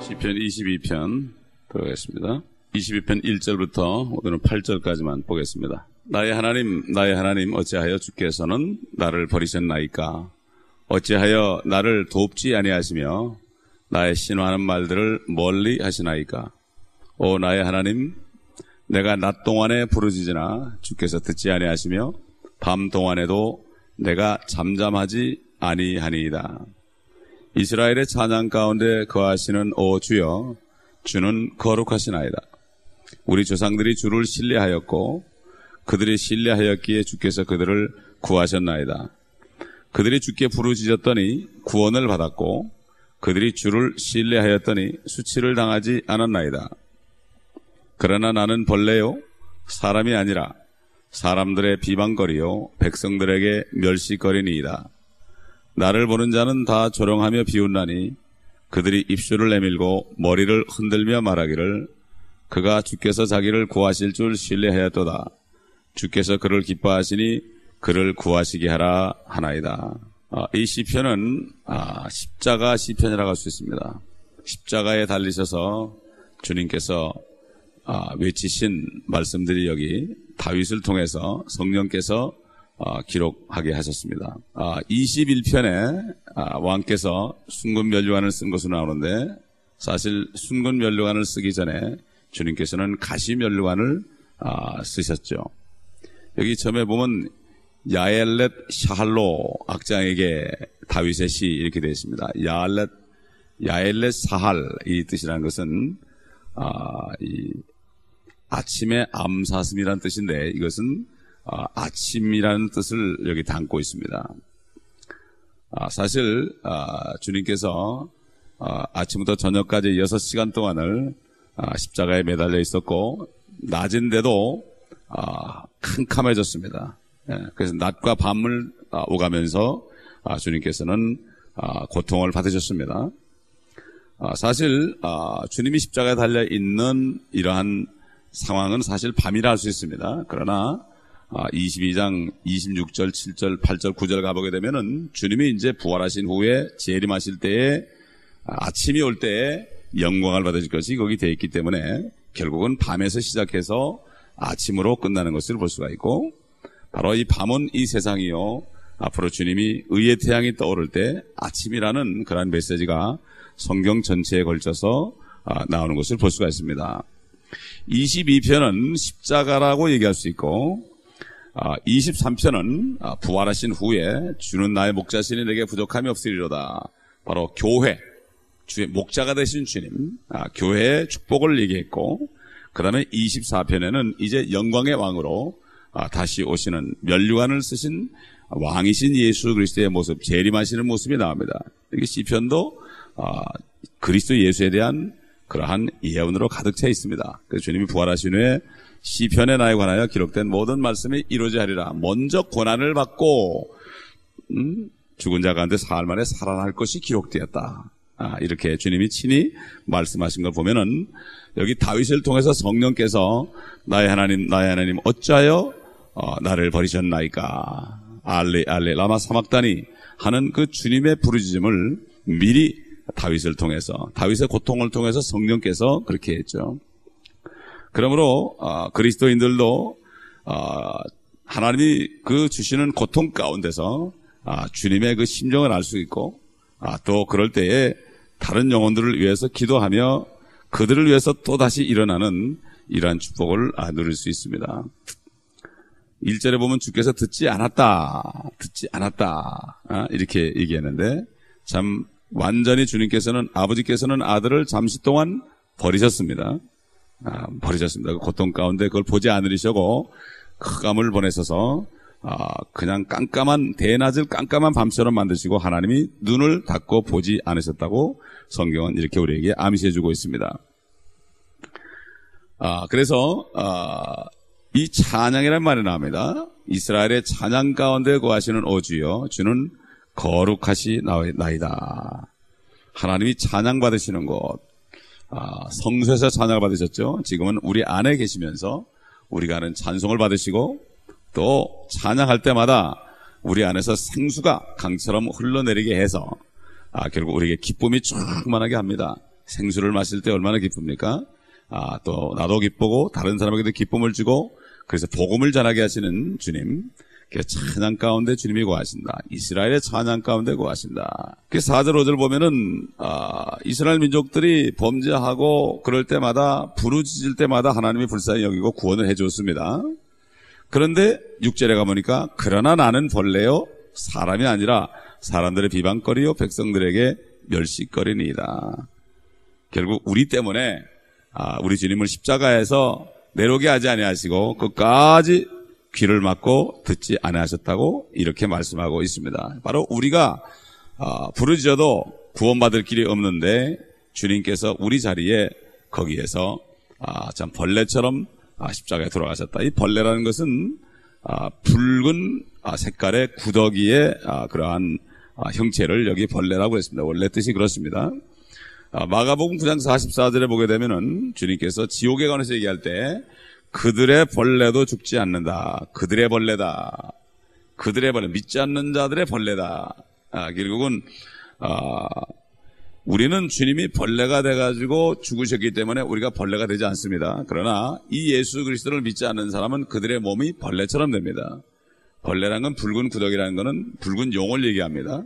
시편 22편 들어가겠습니다. 22편 1절부터 오늘은 8절까지만 보겠습니다. 나의 하나님 어찌하여 주께서는 나를 버리셨나이까? 어찌하여 나를 돕지 아니하시며 나의 신호하는 말들을 멀리 하시나이까? 오 나의 하나님, 내가 낮 동안에 부르짖으나 주께서 듣지 아니하시며 밤 동안에도 내가 잠잠하지 아니하니이다. 이스라엘의 찬양 가운데 거하시는 오 주여, 주는 거룩하시나이다. 우리 조상들이 주를 신뢰하였고 그들이 신뢰하였기에 주께서 그들을 구하셨나이다. 그들이 주께 부르짖었더니 구원을 받았고 그들이 주를 신뢰하였더니 수치를 당하지 않았나이다. 그러나 나는 벌레요 사람이 아니라 사람들의 비방거리요 백성들에게 멸시거리니이다. 나를 보는 자는 다 조롱하며 비웃나니 그들이 입술을 내밀고 머리를 흔들며 말하기를 그가 주께서 자기를 구하실 줄 신뢰하였도다. 주께서 그를 기뻐하시니 그를 구하시게 하라 하나이다. 이 시편은 십자가 시편이라고 할 수 있습니다. 십자가에 달리셔서 주님께서 외치신 말씀들이 여기 다윗을 통해서 성령께서 기록하게 하셨습니다. 21편에 왕께서 순금면류관을 쓴 것으로 나오는데 사실 순금면류관을 쓰기 전에 주님께서는 가시면류관을 쓰셨죠. 여기 처음에 보면 야엘렛 샤할로 악장에게 다윗의 시 이렇게 되어 있습니다. 야엘렛 사할 이 뜻이라는 것은 이 아침의 암사슴이라는 뜻인데 이것은 아침이라는 뜻을 여기 담고 있습니다. 사실 주님께서 아침부터 저녁까지 6시간 동안을 십자가에 매달려 있었고 낮인데도 캄캄해졌습니다. 그래서 낮과 밤을 오가면서 주님께서는 고통을 받으셨습니다. 사실 주님이 십자가에 달려 있는 이러한 상황은 사실 밤이라 할 수 있습니다. 그러나 22장 26절, 7절, 8절, 9절 가보게 되면은 주님이 이제 부활하신 후에 재림하실 때에 아침이 올 때에 영광을 받으실 것이 거기 되어 있기 때문에 결국은 밤에서 시작해서 아침으로 끝나는 것을 볼 수가 있고 바로 이 밤은 이 세상이요 앞으로 주님이 의의 태양이 떠오를 때 아침이라는 그러한 메시지가 성경 전체에 걸쳐서 나오는 것을 볼 수가 있습니다. 22편은 십자가라고 얘기할 수 있고 23편은 부활하신 후에 주는 나의 목자시니 내게 부족함이 없으리로다. 바로 교회, 주의 목자가 되신 주님, 교회의 축복을 얘기했고 그 다음에 24편에는 이제 영광의 왕으로 다시 오시는 면류관을 쓰신 왕이신 예수 그리스도의 모습, 재림하시는 모습이 나옵니다. 이게 시편도 그리스도 예수에 대한 그러한 예언으로 가득 차 있습니다. 그래서 주님이 부활하신 후에 시편에 나에 관하여 기록된 모든 말씀이 이루어져야 하리라. 먼저 고난을 받고 죽은 자 가운데 사흘 만에 살아날 것이 기록되었다. 이렇게 주님이 친히 말씀하신 걸 보면은 여기 다윗을 통해서 성령께서 나의 하나님 어찌하여 나를 버리셨나이까 알레 라마 사막다니 하는 그 주님의 부르짖음을 미리 다윗을 통해서 다윗의 고통을 통해서 성령께서 그렇게 했죠. 그러므로 그리스도인들도 하나님이 그 주시는 고통 가운데서 주님의 그 심정을 알 수 있고 또 그럴 때에 다른 영혼들을 위해서 기도하며 그들을 위해서 또다시 일어나는 이러한 축복을 누릴 수 있습니다. 1절에 보면 주께서 듣지 않았다 이렇게 얘기했는데 참 완전히 주님께서는 아버지께서는 아들을 잠시 동안 버리셨습니다. 그 고통 가운데 그걸 보지 않으시고 흑암을 보내셔서 그냥 대낮을 깜깜한 밤처럼 만드시고 하나님이 눈을 닫고 보지 않으셨다고 성경은 이렇게 우리에게 암시해주고 있습니다. 그래서 이 찬양이라는 말이 나옵니다. 이스라엘의 찬양 가운데 거하시는 오 주여, 주는 거룩하시나이다. 하나님이 찬양 받으시는 곳, 성소에서 찬양을 받으셨죠. 지금은 우리 안에 계시면서 우리가 하는 찬송을 받으시고 또 찬양할 때마다 우리 안에서 생수가 강처럼 흘러내리게 해서 결국 우리에게 기쁨이 충만하게 합니다. 생수를 마실 때 얼마나 기쁩니까? 또 나도 기쁘고 다른 사람에게도 기쁨을 주고 그래서 복음을 전하게 하시는 주님. 찬양 가운데 주님이 거하신다. 이스라엘의 찬양 가운데 거하신다. 그 4절 5절 보면은 이스라엘 민족들이 범죄하고 그럴 때마다 부르짖을 때마다 하나님이 불쌍히 여기고 구원을 해줬습니다. 그런데 6절에 가보니까 그러나 나는 벌레요 사람이 아니라 사람들의 비방거리요 백성들에게 멸시거리니이다. 결국 우리 때문에 우리 주님을 십자가에서 내려오게 하지 아니하시고 끝까지 귀를 막고 듣지 아니하셨다고 이렇게 말씀하고 있습니다. 바로 우리가 부르짖어도 구원받을 길이 없는데 주님께서 우리 자리에 거기에서 참 벌레처럼 십자가에 돌아가셨다. 이 벌레라는 것은 붉은 색깔의 구더기의 그러한 형체를 여기 벌레라고 했습니다. 원래 뜻이 그렇습니다. 마가복음 9장 44절에 보게 되면은 주님께서 지옥에 관해서 얘기할 때 그들의 벌레도 죽지 않는다. 그들의 벌레다. 그들의 벌레, 믿지 않는 자들의 벌레다. 결국은 우리는 주님이 벌레가 돼가지고 죽으셨기 때문에 우리가 벌레가 되지 않습니다. 그러나 이 예수 그리스도를 믿지 않는 사람은 그들의 몸이 벌레처럼 됩니다. 벌레라는 건 붉은 구더기라는 것은 붉은 용을 얘기합니다.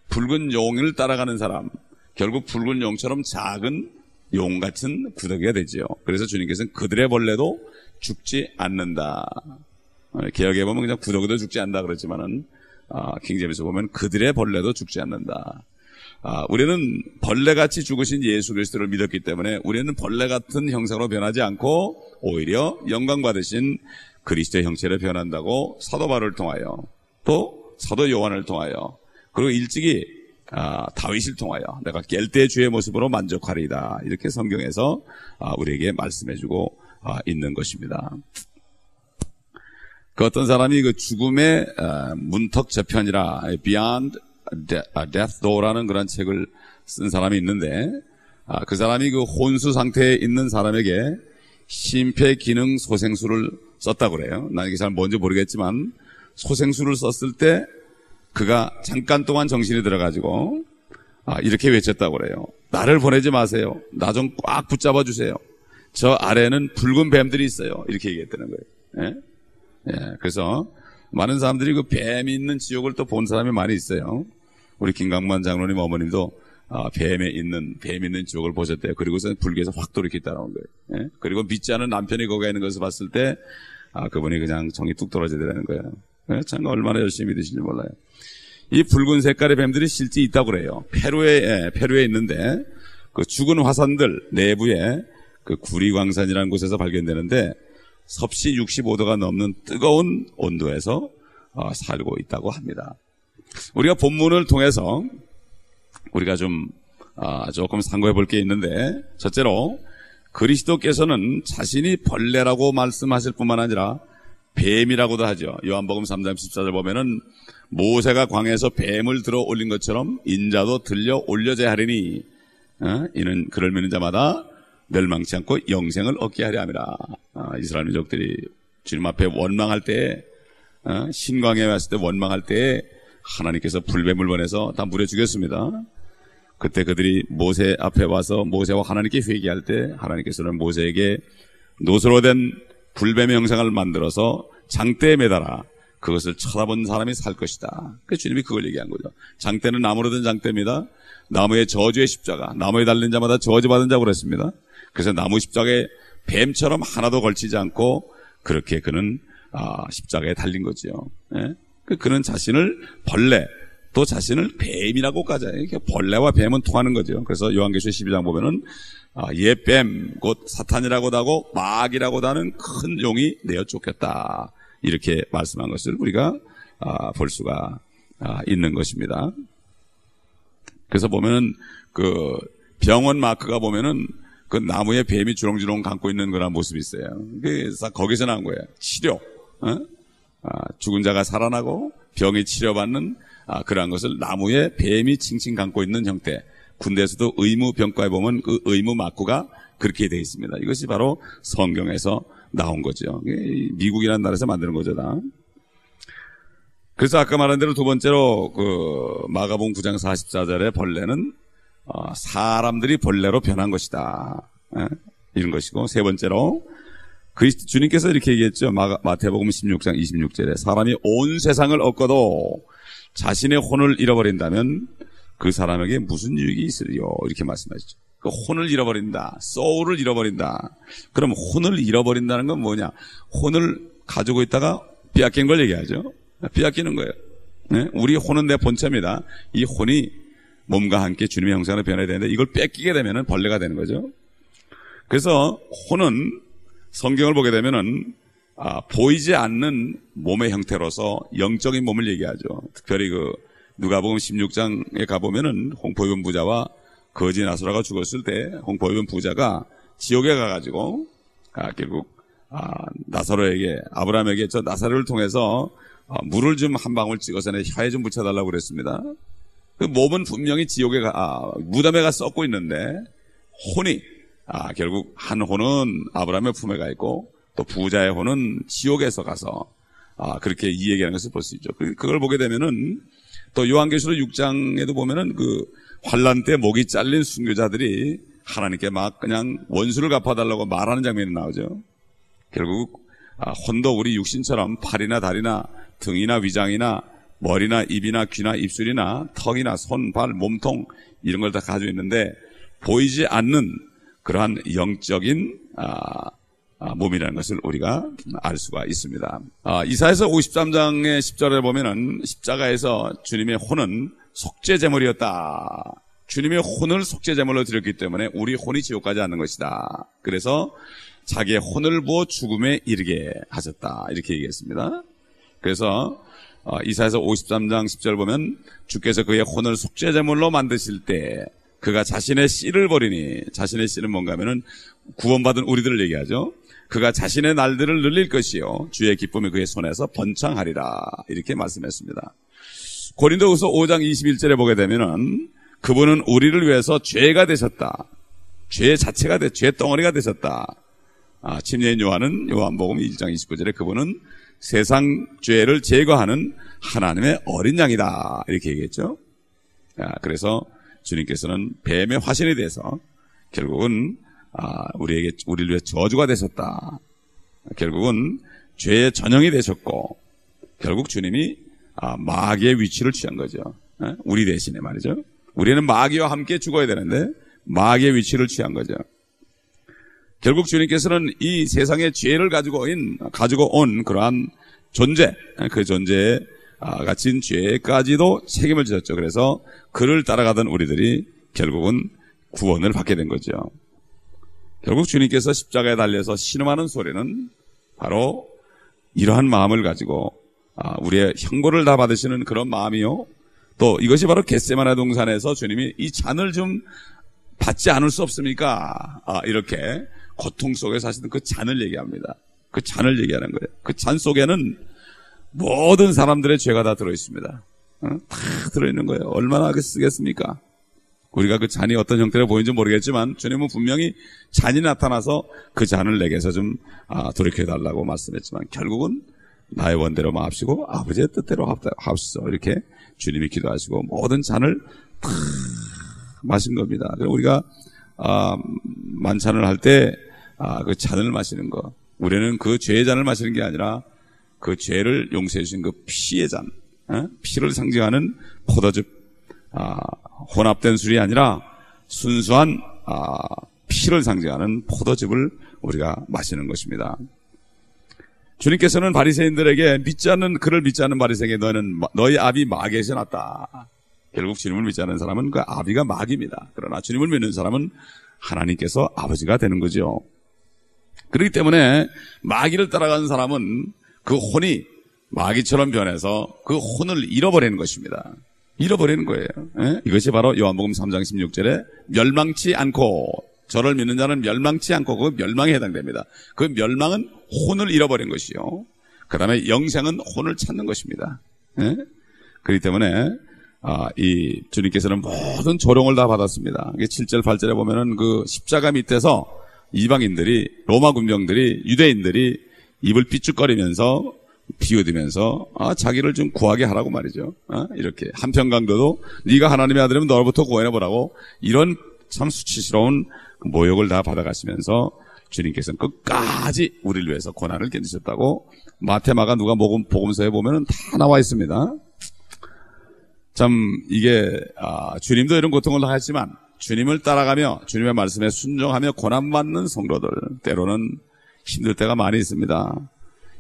붉은 용을 따라가는 사람, 결국 붉은 용처럼 작은 용 같은 구더기가 되지요. 그래서 주님께서는 그들의 벌레도 죽지 않는다. 개역에 보면 그냥 구더기도 죽지 않는다 그랬지만은 킹제임스 보면 그들의 벌레도 죽지 않는다. 우리는 벌레같이 죽으신 예수 그리스도를 믿었기 때문에 우리는 벌레 같은 형상으로 변하지 않고 오히려 영광 받으신 그리스도의 형체를 변한다고 사도 바울을 통하여 또 사도 요한을 통하여 그리고 일찍이 다윗을 통하여 내가 깰 때 주의 모습으로 만족하리이다. 이렇게 성경에서 우리에게 말씀해주고 있는 것입니다. 그 어떤 사람이 그 죽음의 문턱 저편이라 Beyond Death Door라는 그런 책을 쓴 사람이 있는데 그 사람이 그 혼수 상태에 있는 사람에게 심폐기능 소생술을 썼다고 그래요. 난 이게 잘 뭔지 모르겠지만 소생술을 썼을 때 그가 잠깐 동안 정신이 들어가지고 이렇게 외쳤다고 그래요. 나를 보내지 마세요. 나 좀 꽉 붙잡아 주세요. 저 아래에는 붉은 뱀들이 있어요. 이렇게 얘기했다는 거예요. 그래서 많은 사람들이 그 뱀이 있는 지옥을 또 본 사람이 많이 있어요. 우리 김강만 장로님 어머님도 뱀 있는 지옥을 보셨대요. 그리고서 불교에서 확 돌이켜 따라온 거예요. 그리고 믿지 않은 남편이 거기에 있는 것을 봤을 때 그분이 그냥 정이 뚝 떨어지더라는 거예요. 참 얼마나 열심히 믿으신지 몰라요. 이 붉은 색깔의 뱀들이 실제 있다고 그래요. 페루에 있는데 그 죽은 화산들 내부에 그 구리광산이라는 곳에서 발견되는데 섭씨 65도가 넘는 뜨거운 온도에서 살고 있다고 합니다. 우리가 본문을 통해서 우리가 좀 조금 상고해 볼 게 있는데 첫째로 그리스도께서는 자신이 벌레라고 말씀하실 뿐만 아니라 뱀이라고도 하죠. 요한복음 3장 14절 보면은 모세가 광야에서 뱀을 들어 올린 것처럼 인자도 들려 올려져야 하리니 이는 그를 믿는 자마다 멸망치 않고 영생을 얻게 하려 함이라. 이스라엘 민족들이 주님 앞에 원망할 때 신광야에 왔을 때 원망할 때 하나님께서 불뱀을 보내서 다 물에 죽였습니다. 그때 그들이 모세 앞에 와서 모세와 하나님께 회개할 때 하나님께서는 모세에게 노소로 된 불뱀의 형상을 만들어서 장대에 매달아 그것을 쳐다본 사람이 살 것이다. 그래서 주님이 그걸 얘기한 거죠. 장대는 나무로 된 장대입니다. 나무의 저주의 십자가, 나무에 달린 자마다 저주받은 자고 그랬습니다. 그래서 나무 십자가에 뱀처럼 하나도 걸치지 않고 그렇게 그는 십자가에 달린 거죠. 그는 자신을 벌레 또 자신을 뱀이라고까지 해요. 벌레와 뱀은 통하는 거죠. 그래서 요한계시록 12장 보면은 옛 뱀 곧 사탄이라고도 하고 마귀라고도 하는 큰 용이 내어 쫓겼다. 이렇게 말씀한 것을 우리가 볼 수가 있는 것입니다. 그래서 보면은 그 병원 마크가 보면은 그 나무에 뱀이 주렁주렁 감고 있는 그런 모습이 있어요. 그래서 거기서 나온 거예요. 치료. 죽은 자가 살아나고 병이 치료받는 그러한 것을 나무에 뱀이 칭칭 감고 있는 형태. 군대에서도 의무 병과에 보면 그 의무 마크가 그렇게 되어 있습니다. 이것이 바로 성경에서 나온 거죠. 미국이라는 나라에서 만드는 거죠, 다. 그래서 아까 말한 대로 두 번째로 그 마가복음 9장 44절의 벌레는 사람들이 벌레로 변한 것이다. 이런 것이고, 세 번째로 주님께서 이렇게 얘기했죠. 마태복음 16장 26절에 사람이 온 세상을 얻고도 자신의 혼을 잃어버린다면 그 사람에게 무슨 유익이 있으리요? 이렇게 말씀하시죠. 그 혼을 잃어버린다. 소울을 잃어버린다. 그럼 혼을 잃어버린다는 건 뭐냐? 혼을 가지고 있다가 빼앗긴 걸 얘기하죠. 빼앗기는 거예요. 네? 우리 혼은 내 본체입니다. 이 혼이 몸과 함께 주님의 형상으로 변해야 되는데 이걸 뺏기게 되면 벌레가 되는 거죠. 그래서 혼은 성경을 보게 되면은 보이지 않는 몸의 형태로서 영적인 몸을 얘기하죠. 특별히 누가복음 16장에 가보면은 홍포이본 부자와 거지 나사로가 죽었을 때 홍포이본 부자가 지옥에 가가지고 결국 나사로에게 아브라함에게 저 나사로를 통해서 물을 좀 한 방울 찍어서 내 혀에 좀 묻혀달라고 그랬습니다. 그 몸은 분명히 지옥에 무덤에 가 썩고 있는데 혼이 결국 한 혼은 아브라함의 품에 가 있고 또 부자의 혼은 지옥에서 가서 그렇게 이 얘기하는 것을 볼 수 있죠. 그걸 보게 되면은 또 요한계시록 6장에도 보면은 환란 때 목이 잘린 순교자들이 하나님께 막 그냥 원수를 갚아달라고 말하는 장면이 나오죠. 결국 혼도 우리 육신처럼 팔이나 다리나 등이나 위장이나 머리나 입이나 귀나 입술이나 턱이나 손, 발, 몸통 이런 걸 다 가지고 있는데 보이지 않는 그러한 영적인 몸이라는 것을 우리가 알 수가 있습니다. 이사야서 53장의 10절에 보면은 십자가에서 주님의 혼은 속죄제물이었다. 주님의 혼을 속죄제물로 드렸기 때문에 우리 혼이 지옥 가지 않는 것이다. 그래서 자기의 혼을 부어 죽음에 이르게 하셨다. 이렇게 얘기했습니다. 그래서 이사야서 53장 10절 보면 주께서 그의 혼을 속죄제물로 만드실 때 그가 자신의 씨를 버리니, 자신의 씨는 뭔가 하면은 구원받은 우리들을 얘기하죠. 그가 자신의 날들을 늘릴 것이요 주의 기쁨이 그의 손에서 번창하리라. 이렇게 말씀했습니다. 고린도후서 5장 21절에 보게 되면은 그분은 우리를 위해서 죄가 되셨다. 죄 자체가 죄 덩어리가 되셨다. 침례인 요한은 요한복음 1장 29절에 그분은 세상 죄를 제거하는 하나님의 어린 양이다. 이렇게 얘기했죠. 그래서 주님께서는 뱀의 화신이 돼서 결국은 우리를 위해 저주가 되셨다. 결국은 죄의 전형이 되셨고 결국 주님이 마귀의 위치를 취한 거죠. 우리 대신에 말이죠. 우리는 마귀와 함께 죽어야 되는데 마귀의 위치를 취한 거죠. 결국 주님께서는 이 세상의 죄를 가지고 온 그러한 존재, 그 존재에 갇힌 죄까지도 책임을 지셨죠. 그래서 그를 따라가던 우리들이 결국은 구원을 받게 된 거죠. 결국 주님께서 십자가에 달려서 신음하는 소리는 바로 이러한 마음을 가지고 우리의 형벌을 다 받으시는 그런 마음이요. 또 이것이 바로 겟세마네 동산에서 주님이 이 잔을 좀 받지 않을 수 없습니까? 이렇게 고통 속에서 하시는 그 잔을 얘기합니다. 그 잔을 얘기하는 거예요. 그 잔 속에는 모든 사람들의 죄가 다 들어있습니다. 다 들어있는 거예요. 얼마나 쓰겠습니까? 우리가 그 잔이 어떤 형태로 보이는지 모르겠지만 주님은 분명히 잔이 나타나서 그 잔을 내게서 좀 돌이켜달라고 말씀했지만 결국은 나의 원대로 마옵시고 아버지의 뜻대로 하옵소서 이렇게 주님이 기도하시고 모든 잔을 다 마신 겁니다. 그래서 우리가 만찬을 할 때 그 잔을 마시는 거, 우리는 그 죄의 잔을 마시는 게 아니라 그 죄를 용서해 주신 그 피의 잔, 피를 상징하는 포도즙, 혼합된 술이 아니라 순수한 피를 상징하는 포도즙을 우리가 마시는 것입니다. 주님께서는 바리새인들에게 그를 믿지 않는 바리새에게 너희 아비 마귀에서 났다. 결국 주님을 믿지 않는 사람은 그 아비가 마귀입니다. 그러나 주님을 믿는 사람은 하나님께서 아버지가 되는 거죠. 그렇기 때문에 마귀를 따라가는 사람은 그 혼이 마귀처럼 변해서 그 혼을 잃어버리는 것입니다. 잃어버리는 거예요. 이것이 바로 요한복음 3장 16절에 멸망치 않고 저를 믿는 자는 멸망치 않고 그 멸망에 해당됩니다. 그 멸망은 혼을 잃어버린 것이요. 그 다음에 영생은 혼을 찾는 것입니다. 그렇기 때문에 이 주님께서는 모든 조롱을 다 받았습니다. 7절 8절에 보면은 그 십자가 밑에서 이방인들이 로마 군병들이 유대인들이 입을 삐죽거리면서 비웃으면서 자기를 좀 구하게 하라고 말이죠. 이렇게 한평강도도 네가 하나님의 아들이면 너로부터 구원해보라고 이런 참 수치스러운 모욕을 다 받아가시면서 주님께서는 끝까지 우리를 위해서 고난을 견디셨다고 마태, 마가, 누가 복음서에 보면은 다 나와 있습니다. 참 이게 주님도 이런 고통을 당했지만 주님을 따라가며 주님의 말씀에 순종하며 고난받는 성도들 때로는 힘들 때가 많이 있습니다.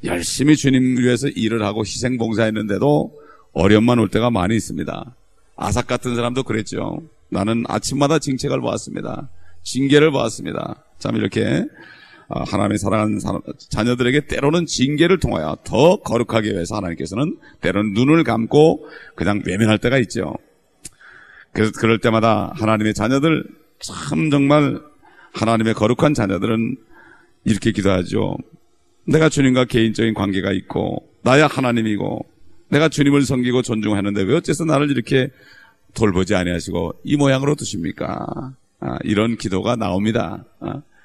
열심히 주님 위해서 일을 하고 희생봉사했는데도 어려움만 올 때가 많이 있습니다. 아삭 같은 사람도 그랬죠. 나는 아침마다 징책을 보았습니다. 징계를 보았습니다. 참 이렇게 하나님의 사랑하는 자녀들에게 때로는 징계를 통하여 더 거룩하게 위해서 하나님께서는 때로는 눈을 감고 그냥 외면할 때가 있죠. 그래서 그럴 때마다 하나님의 자녀들 참 정말 하나님의 거룩한 자녀들은 이렇게 기도하죠. 내가 주님과 개인적인 관계가 있고 나야 하나님이고 내가 주님을 섬기고 존중하는데 왜 어째서 나를 이렇게 돌보지 아니하시고 이 모양으로 두십니까? 이런 기도가 나옵니다.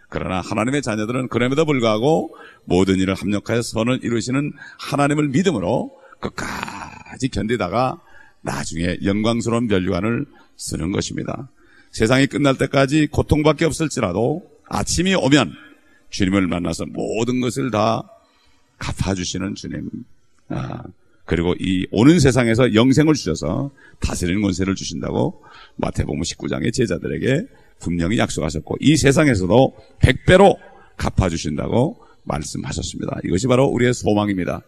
그러나 하나님의 자녀들은 그럼에도 불구하고 모든 일을 합력하여 선을 이루시는 하나님을 믿음으로 끝까지 견디다가 나중에 영광스러운 면류관을 쓰는 것입니다. 세상이 끝날 때까지 고통밖에 없을지라도 아침이 오면 주님을 만나서 모든 것을 다 갚아주시는 주님. 그리고 이 오는 세상에서 영생을 주셔서 다스리는 권세를 주신다고 마태복음 19장의 제자들에게 분명히 약속하셨고 이 세상에서도 100배로 갚아주신다고 말씀하셨습니다. 이것이 바로 우리의 소망입니다.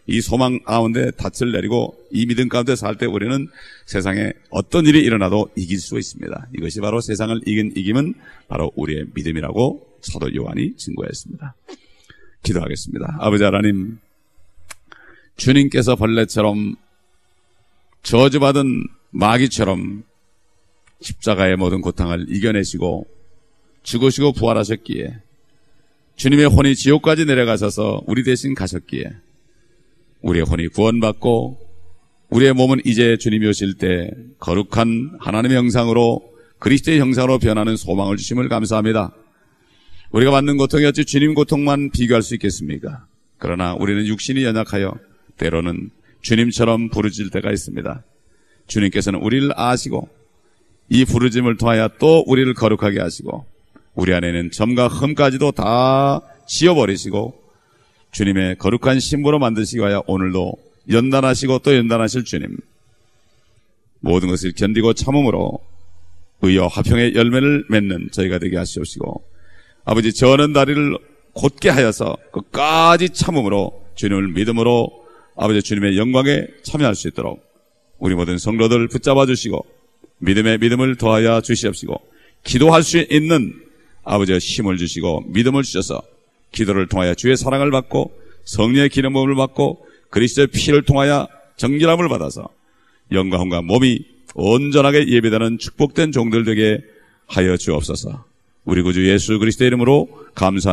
이 소망 가운데 닻을 내리고 이 믿음 가운데 살 때 우리는 세상에 어떤 일이 일어나도 이길 수 있습니다. 이것이 바로 세상을 이긴 이김은 바로 우리의 믿음이라고 사도 요한이 증거했습니다. 기도하겠습니다. 아버지 하나님, 주님께서 벌레처럼 저주받은 마귀처럼 십자가의 모든 고통을 이겨내시고 죽으시고 부활하셨기에 주님의 혼이 지옥까지 내려가셔서 우리 대신 가셨기에 우리의 혼이 구원받고 우리의 몸은 이제 주님이 오실 때 거룩한 하나님의 형상으로 그리스도의 형상으로 변하는 소망을 주심을 감사합니다. 우리가 받는 고통이 어찌 주님 고통만 비교할 수 있겠습니까? 그러나 우리는 육신이 연약하여 때로는 주님처럼 부르짖을 때가 있습니다. 주님께서는 우리를 아시고 이 부르짖음을 통하여 또 우리를 거룩하게 하시고 우리 안에는 점과 흠까지도 다 지워버리시고 주님의 거룩한 신부로 만드시기 위하여 오늘도 연단하시고 또 연단하실 주님, 모든 것을 견디고 참음으로 의와 화평의 열매를 맺는 저희가 되게 하시옵시고 아버지 저는 다리를 곧게 하여서 끝까지 참음으로 주님을 믿음으로 아버지 주님의 영광에 참여할 수 있도록 우리 모든 성도들 붙잡아 주시고 믿음에 믿음을 더하여 주시옵시고 기도할 수 있는 아버지의 힘을 주시고 믿음을 주셔서 기도를 통하여 주의 사랑을 받고 성령의 기름 부음을 받고 그리스도의 피를 통하여 정결함을 받아서 영과 혼과 몸이 온전하게 예배되는 축복된 종들 되게 하여 주옵소서. 우리 구주 예수 그리스도의 이름으로 감사합니다.